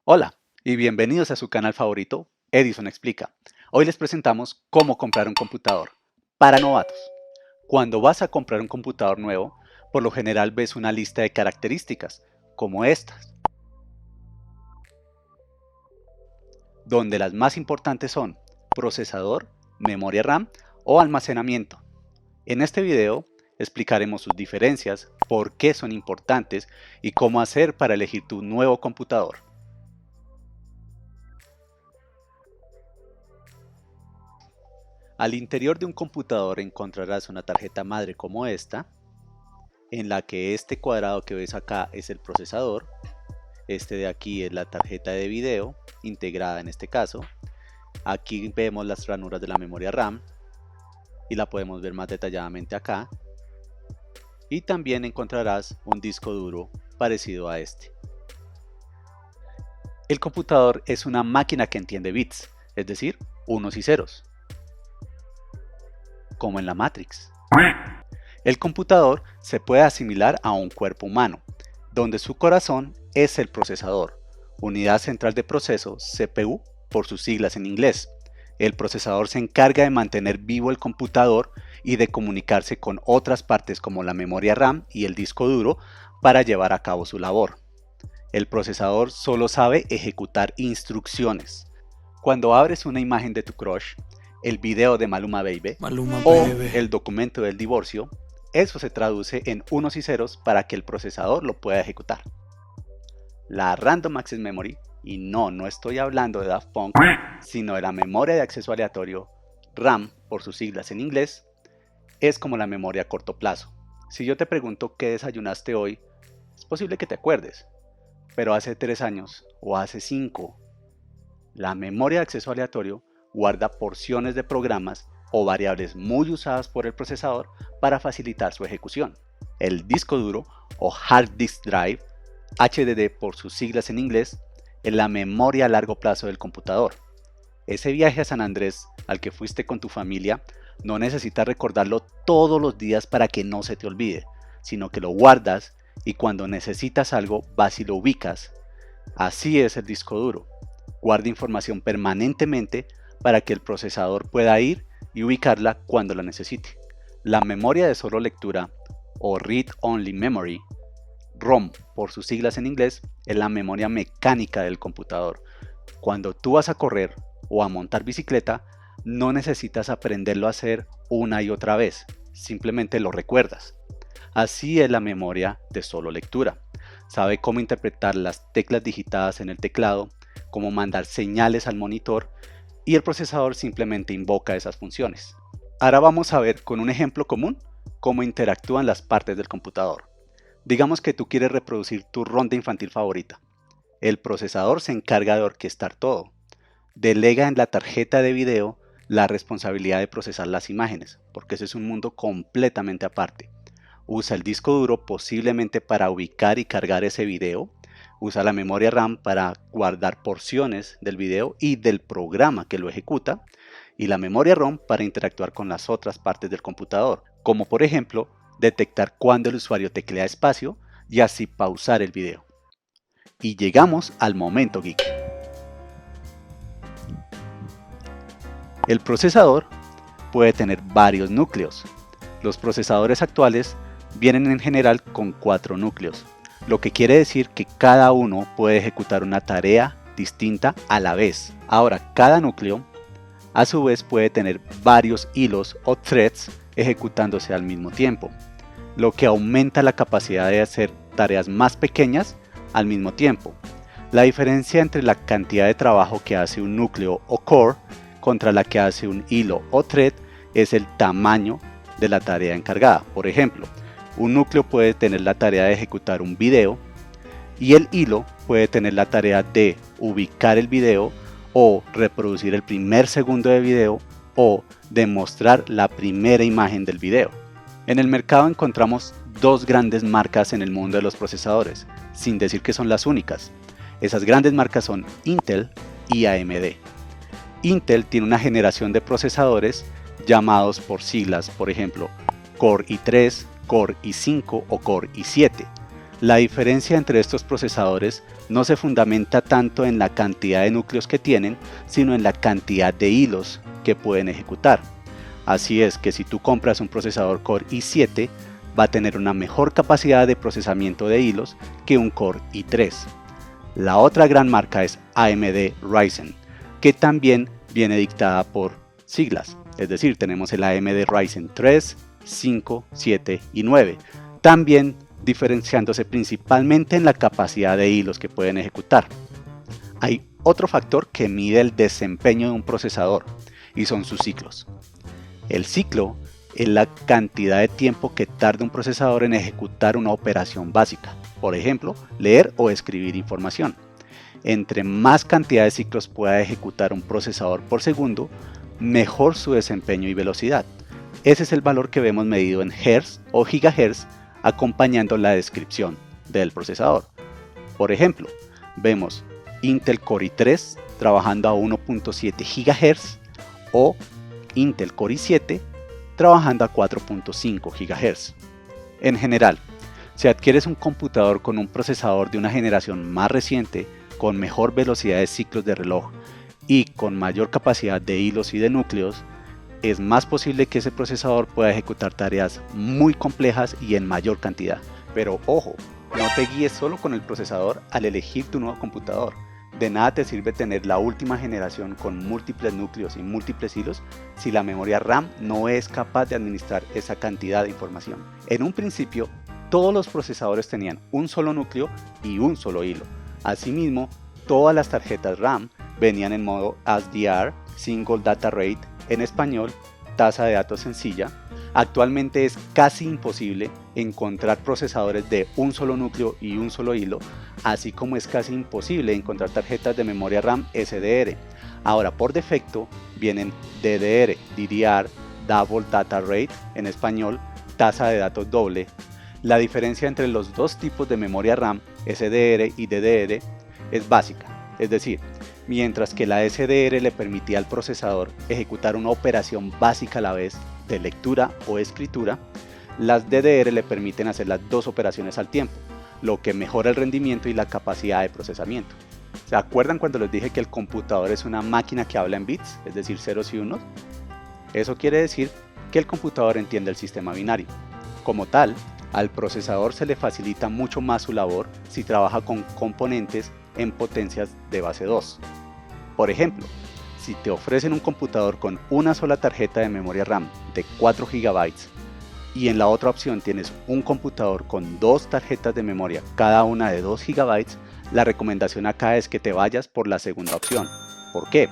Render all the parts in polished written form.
Hola y bienvenidos a su canal favorito, Edison Explica. Hoy les presentamos cómo comprar un computador para novatos. Cuando vas a comprar un computador nuevo, por lo general ves una lista de características, como estas, donde las más importantes son procesador, memoria RAM o almacenamiento. En este video explicaremos sus diferencias, por qué son importantes y cómo hacer para elegir tu nuevo computador. Al interior de un computador encontrarás una tarjeta madre como esta, en la que este cuadrado que ves acá es el procesador, este de aquí es la tarjeta de video, integrada en este caso, aquí vemos las ranuras de la memoria RAM, y la podemos ver más detalladamente acá, y también encontrarás un disco duro parecido a este. El computador es una máquina que entiende bits, es decir, unos y ceros, como en la Matrix. El computador se puede asimilar a un cuerpo humano, donde su corazón es el procesador, unidad central de proceso, CPU por sus siglas en inglés. El procesador se encarga de mantener vivo el computador y de comunicarse con otras partes como la memoria RAM y el disco duro para llevar a cabo su labor. El procesador solo sabe ejecutar instrucciones. Cuando abres una imagen de tu crush, el video de Maluma Baby o el documento del divorcio, eso se traduce en unos y ceros para que el procesador lo pueda ejecutar. La Random Access Memory, y no estoy hablando de Daft Punk, sino de la memoria de acceso aleatorio, RAM por sus siglas en inglés, es como la memoria a corto plazo. Si yo te pregunto qué desayunaste hoy, es posible que te acuerdes, pero hace 3 años o hace 5, la memoria de acceso aleatorio guarda porciones de programas o variables muy usadas por el procesador para facilitar su ejecución. El disco duro o Hard Disk Drive, HDD por sus siglas en inglés, es la memoria a largo plazo del computador. Ese viaje a San Andrés al que fuiste con tu familia no necesitas recordarlo todos los días para que no se te olvide, sino que lo guardas y cuando necesitas algo vas y lo ubicas. Así es el disco duro. Guarda información permanentemente para que el procesador pueda ir y ubicarla cuando la necesite. La memoria de solo lectura o Read Only Memory, ROM por sus siglas en inglés, es la memoria mecánica del computador. Cuando tú vas a correr o a montar bicicleta, no necesitas aprenderlo a hacer una y otra vez, simplemente lo recuerdas. Así es la memoria de solo lectura. Sabe cómo interpretar las teclas digitadas en el teclado, cómo mandar señales al monitor y el procesador simplemente invoca esas funciones. Ahora vamos a ver con un ejemplo común cómo interactúan las partes del computador. Digamos que tú quieres reproducir tu ronda infantil favorita. El procesador se encarga de orquestar todo. Delega en la tarjeta de video la responsabilidad de procesar las imágenes, porque ese es un mundo completamente aparte. Usa el disco duro posiblemente para ubicar y cargar ese video. Usa la memoria RAM para guardar porciones del video y del programa que lo ejecuta. Y la memoria ROM para interactuar con las otras partes del computador, como por ejemplo, detectar cuando el usuario teclea espacio y así pausar el video. Y llegamos al momento geek. El procesador puede tener varios núcleos. Los procesadores actuales vienen en general con 4 núcleos, lo que quiere decir que cada uno puede ejecutar una tarea distinta a la vez. Ahora, cada núcleo a su vez puede tener varios hilos o threads ejecutándose al mismo tiempo, lo que aumenta la capacidad de hacer tareas más pequeñas al mismo tiempo. La diferencia entre la cantidad de trabajo que hace un núcleo o core contra la que hace un hilo o thread es el tamaño de la tarea encargada. Por ejemplo, un núcleo puede tener la tarea de ejecutar un video y el hilo puede tener la tarea de ubicar el video o reproducir el primer segundo de video o de mostrar la primera imagen del video. En el mercado encontramos 2 grandes marcas en el mundo de los procesadores, sin decir que son las únicas. Esas grandes marcas son Intel y AMD. Intel tiene una generación de procesadores llamados por siglas, por ejemplo, Core i3, Core i5 o Core i7. La diferencia entre estos procesadores no se fundamenta tanto en la cantidad de núcleos que tienen, sino en la cantidad de hilos que pueden ejecutar. Así es que si tú compras un procesador Core i7, va a tener una mejor capacidad de procesamiento de hilos que un Core i3. La otra gran marca es AMD Ryzen, que también viene dictada por siglas, es decir, tenemos el AMD Ryzen 3, 5, 7 y 9, también diferenciándose principalmente en la capacidad de hilos que pueden ejecutar. Hay otro factor que mide el desempeño de un procesador y son sus ciclos. El ciclo es la cantidad de tiempo que tarda un procesador en ejecutar una operación básica, por ejemplo, leer o escribir información. Entre más cantidad de ciclos pueda ejecutar un procesador por segundo, mejor su desempeño y velocidad. Ese es el valor que vemos medido en Hz o gigahertz acompañando la descripción del procesador. Por ejemplo, vemos Intel Core i3 trabajando a 1.7 GHz o Intel Core i7 trabajando a 4.5 GHz. En general, si adquieres un computador con un procesador de una generación más reciente, con mejor velocidad de ciclos de reloj y con mayor capacidad de hilos y de núcleos, es más posible que ese procesador pueda ejecutar tareas muy complejas y en mayor cantidad. Pero ojo, no te guíes solo con el procesador al elegir tu nuevo computador. De nada te sirve tener la última generación con múltiples núcleos y múltiples hilos si la memoria RAM no es capaz de administrar esa cantidad de información. En un principio, todos los procesadores tenían un solo núcleo y un solo hilo. Asimismo, todas las tarjetas RAM venían en modo SDR, Single Data Rate, en español, tasa de datos sencilla. Actualmente es casi imposible encontrar procesadores de un solo núcleo y un solo hilo, así como es casi imposible encontrar tarjetas de memoria RAM SDR. Ahora, por defecto, vienen DDR, Double Data Rate, en español, tasa de datos doble. La diferencia entre los dos tipos de memoria RAM, SDR y DDR, es básica, es decir, mientras que la SDR le permitía al procesador ejecutar una operación básica a la vez de lectura o escritura, las DDR le permiten hacer las dos operaciones al tiempo, lo que mejora el rendimiento y la capacidad de procesamiento. ¿Se acuerdan cuando les dije que el computador es una máquina que habla en bits, es decir, ceros y unos? Eso quiere decir que el computador entiende el sistema binario. Como tal, al procesador se le facilita mucho más su labor si trabaja con componentes en potencias de base 2. Por ejemplo, si te ofrecen un computador con una sola tarjeta de memoria RAM de 4 GB y en la otra opción tienes un computador con dos tarjetas de memoria, cada una de 2 GB, la recomendación acá es que te vayas por la segunda opción. ¿Por qué?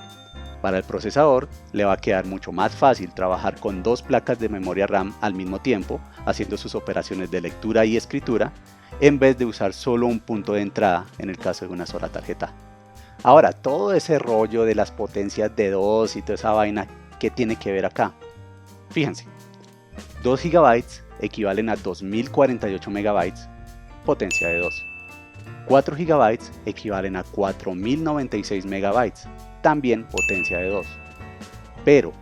Para el procesador le va a quedar mucho más fácil trabajar con dos placas de memoria RAM al mismo tiempo, haciendo sus operaciones de lectura y escritura, en vez de usar solo un punto de entrada en el caso de una sola tarjeta. Ahora, todo ese rollo de las potencias de 2 y toda esa vaina, ¿qué tiene que ver acá? Fíjense, 2 GB equivalen a 2048 MB, potencia de 2. 4 GB equivalen a 4096 MB, también potencia de 2. Pero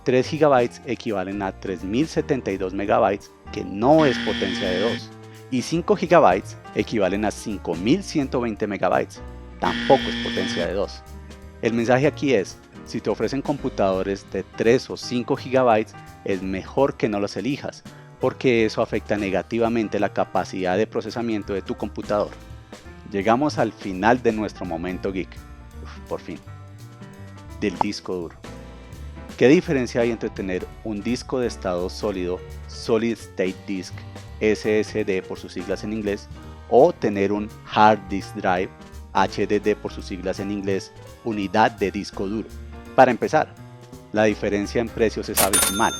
3 GB equivalen a 3072 MB, que no es potencia de 2. Y 5 GB equivalen a 5120 MB, tampoco es potencia de 2. El mensaje aquí es, si te ofrecen computadores de 3 o 5 GB, es mejor que no los elijas, porque eso afecta negativamente la capacidad de procesamiento de tu computador. Llegamos al final de nuestro momento geek, por fin, del disco duro. ¿Qué diferencia hay entre tener un disco de estado sólido, Solid State Disk, SSD por sus siglas en inglés, o tener un Hard Disk Drive, HDD por sus siglas en inglés, unidad de disco duro? Para empezar, la diferencia en precios es abismal.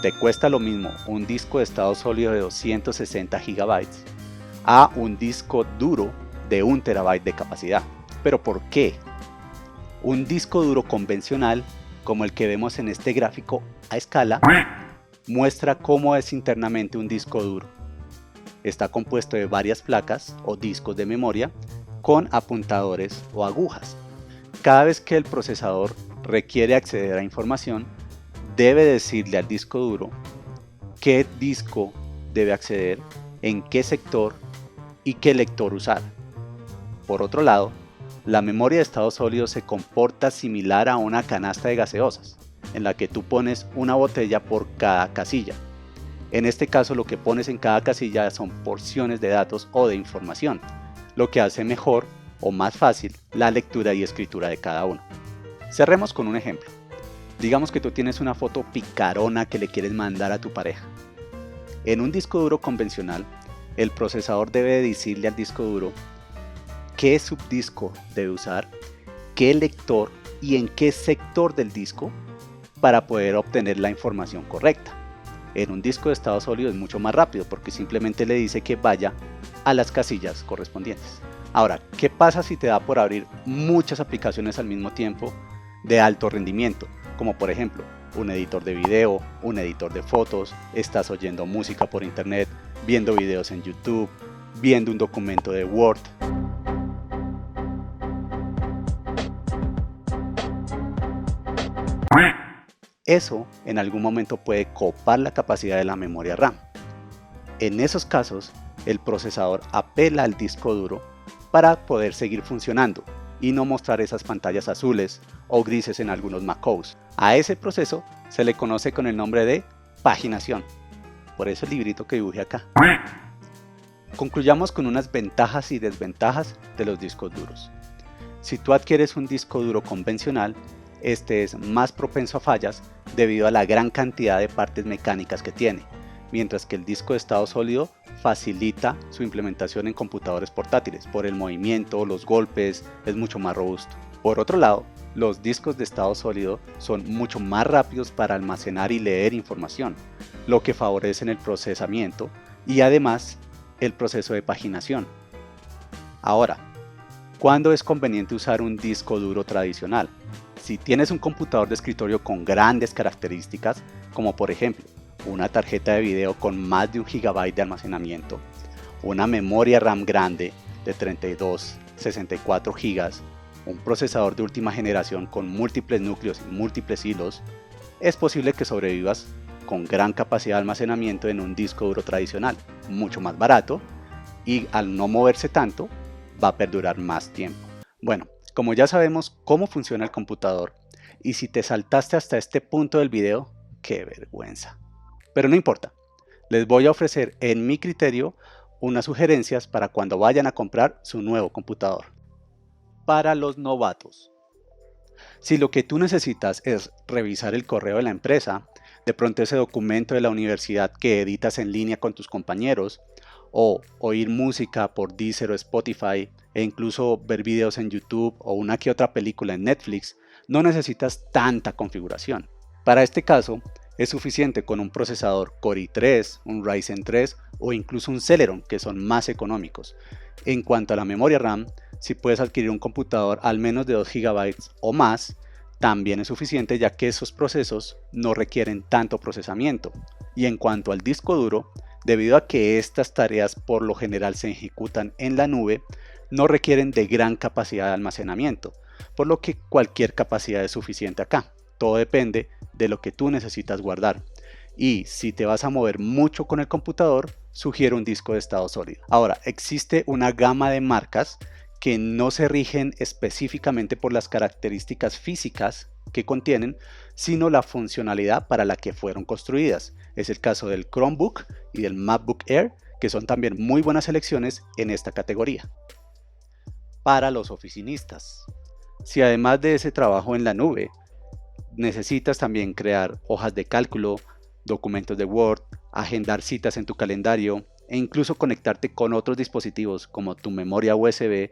Te cuesta lo mismo un disco de estado sólido de 260 GB a un disco duro de 1 TB de capacidad. ¿Pero por qué? Un disco duro convencional, como el que vemos en este gráfico a escala, muestra cómo es internamente un disco duro. Está compuesto de varias placas o discos de memoria con apuntadores o agujas. Cada vez que el procesador requiere acceder a información, debe decirle al disco duro qué disco debe acceder, en qué sector y qué lector usar. Por otro lado, la memoria de estado sólido se comporta similar a una canasta de gaseosas, en la que tú pones una botella por cada casilla. En este caso, lo que pones en cada casilla son porciones de datos o de información, lo que hace mejor o más fácil la lectura y escritura de cada uno. Cerremos con un ejemplo. Digamos que tú tienes una foto picarona que le quieres mandar a tu pareja. En un disco duro convencional, el procesador debe decirle al disco duro qué subdisco debe usar, qué lector y en qué sector del disco para poder obtener la información correcta. En un disco de estado sólido es mucho más rápido porque simplemente le dice que vaya a las casillas correspondientes. Ahora, ¿qué pasa si te da por abrir muchas aplicaciones al mismo tiempo de alto rendimiento? Como por ejemplo, un editor de video, un editor de fotos, estás oyendo música por internet, viendo videos en YouTube, viendo un documento de Word. Eso en algún momento puede copar la capacidad de la memoria RAM. En esos casos, el procesador apela al disco duro para poder seguir funcionando y no mostrar esas pantallas azules o grises en algunos MacOS. A ese proceso se le conoce con el nombre de paginación. Por eso el librito que dibujé acá. Concluyamos con unas ventajas y desventajas de los discos duros. Si tú adquieres un disco duro convencional, este es más propenso a fallas debido a la gran cantidad de partes mecánicas que tiene, mientras que el disco de estado sólido facilita su implementación en computadores portátiles. Por el movimiento, los golpes, es mucho más robusto. Por otro lado, los discos de estado sólido son mucho más rápidos para almacenar y leer información, lo que favorece el procesamiento y además el proceso de paginación. Ahora, ¿cuándo es conveniente usar un disco duro tradicional? Si tienes un computador de escritorio con grandes características, como por ejemplo una tarjeta de video con más de 1 GB de almacenamiento, una memoria RAM grande de 32, 64 GB, un procesador de última generación con múltiples núcleos y múltiples hilos, es posible que sobrevivas con gran capacidad de almacenamiento en un disco duro tradicional, mucho más barato y al no moverse tanto, va a perdurar más tiempo. Bueno, como ya sabemos cómo funciona el computador, y si te saltaste hasta este punto del video, ¡qué vergüenza! Pero no importa, les voy a ofrecer en mi criterio unas sugerencias para cuando vayan a comprar su nuevo computador. Para los novatos. Si lo que tú necesitas es revisar el correo de la empresa, de pronto ese documento de la universidad que editas en línea con tus compañeros, o oír música por Deezer o Spotify, e incluso ver videos en YouTube o una que otra película en Netflix, no necesitas tanta configuración. Para este caso, es suficiente con un procesador Core i3, un Ryzen 3 o incluso un Celeron, que son más económicos. En cuanto a la memoria RAM, si puedes adquirir un computador al menos de 2 GB o más, también es suficiente ya que esos procesos no requieren tanto procesamiento. Y en cuanto al disco duro, debido a que estas tareas por lo general se ejecutan en la nube, no requieren de gran capacidad de almacenamiento, por lo que cualquier capacidad es suficiente acá. Todo depende de lo que tú necesitas guardar. Y si te vas a mover mucho con el computador, sugiero un disco de estado sólido. Ahora, existe una gama de marcas que no se rigen específicamente por las características físicas que contienen, sino la funcionalidad para la que fueron construidas. Es el caso del Chromebook y del MacBook Air, que son también muy buenas elecciones en esta categoría. Para los oficinistas. Si además de ese trabajo en la nube, necesitas también crear hojas de cálculo, documentos de Word, agendar citas en tu calendario e incluso conectarte con otros dispositivos como tu memoria USB,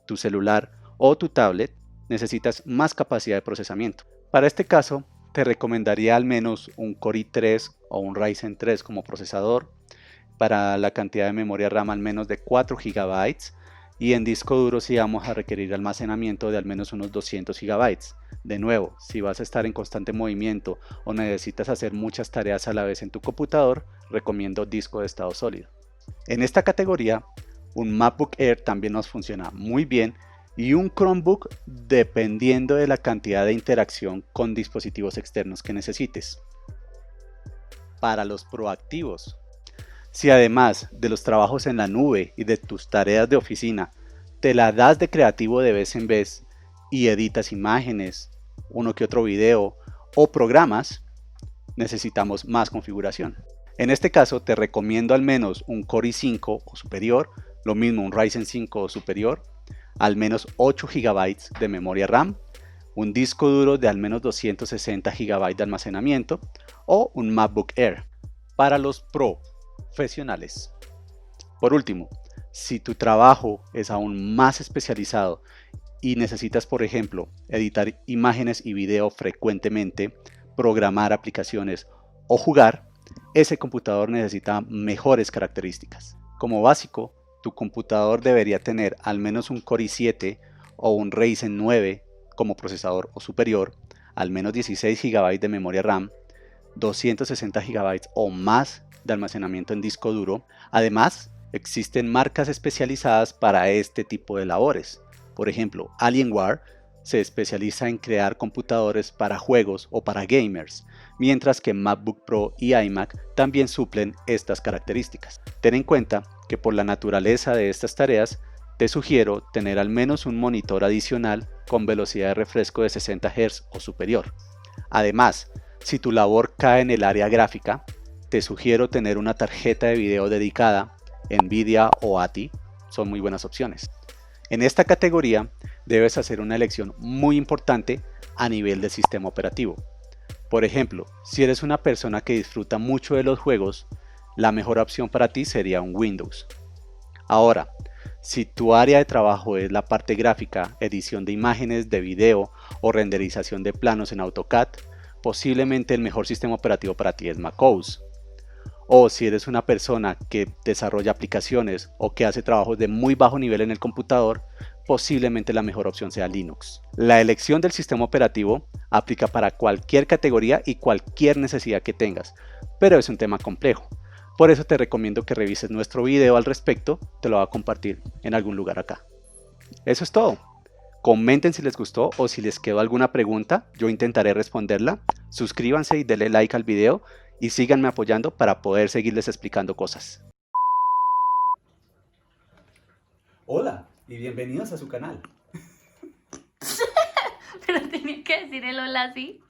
tu celular o tu tablet, necesitas más capacidad de procesamiento. Para este caso, te recomendaría al menos un Core i3 o un Ryzen 3 como procesador, para la cantidad de memoria RAM al menos de 4 GB, y en disco duro sí vamos a requerir almacenamiento de al menos unos 200 GB. De nuevo, si vas a estar en constante movimiento o necesitas hacer muchas tareas a la vez en tu computador, recomiendo disco de estado sólido. En esta categoría, un MacBook Air también nos funciona muy bien y un Chromebook dependiendo de la cantidad de interacción con dispositivos externos que necesites. Para los proactivos. Si además de los trabajos en la nube y de tus tareas de oficina, te la das de creativo de vez en vez y editas imágenes, uno que otro video o programas, necesitamos más configuración. En este caso te recomiendo al menos un Core i5 o superior, lo mismo un Ryzen 5 o superior, al menos 8 GB de memoria RAM, un disco duro de al menos 260 GB de almacenamiento o un MacBook Air para los profesionales. Por último, si tu trabajo es aún más especializado y necesitas, por ejemplo, editar imágenes y video frecuentemente, programar aplicaciones o jugar, ese computador necesita mejores características. Como básico, tu computador debería tener al menos un Core i7 o un Ryzen 9 como procesador o superior, al menos 16 GB de memoria RAM, 260 GB o más de almacenamiento en disco duro. Además, existen marcas especializadas para este tipo de labores. Por ejemplo, Alienware se especializa en crear computadores para juegos o para gamers, mientras que MacBook Pro y iMac también suplen estas características. Ten en cuenta que por la naturaleza de estas tareas, te sugiero tener al menos un monitor adicional con velocidad de refresco de 60 Hz o superior. Además, si tu labor cae en el área gráfica, te sugiero tener una tarjeta de video dedicada, Nvidia o ATI, son muy buenas opciones. En esta categoría debes hacer una elección muy importante a nivel del sistema operativo. Por ejemplo, si eres una persona que disfruta mucho de los juegos, la mejor opción para ti sería un Windows. Ahora, si tu área de trabajo es la parte gráfica, edición de imágenes, de video o renderización de planos en AutoCAD, posiblemente el mejor sistema operativo para ti es macOS. O si eres una persona que desarrolla aplicaciones o que hace trabajos de muy bajo nivel en el computador, posiblemente la mejor opción sea Linux. La elección del sistema operativo aplica para cualquier categoría y cualquier necesidad que tengas, pero es un tema complejo. Por eso te recomiendo que revises nuestro video al respecto, te lo voy a compartir en algún lugar acá. Eso es todo. Comenten si les gustó o si les quedó alguna pregunta, yo intentaré responderla. Suscríbanse y denle like al video y síganme apoyando para poder seguirles explicando cosas. Hola y bienvenidos a su canal. Pero tenía que decir el hola así.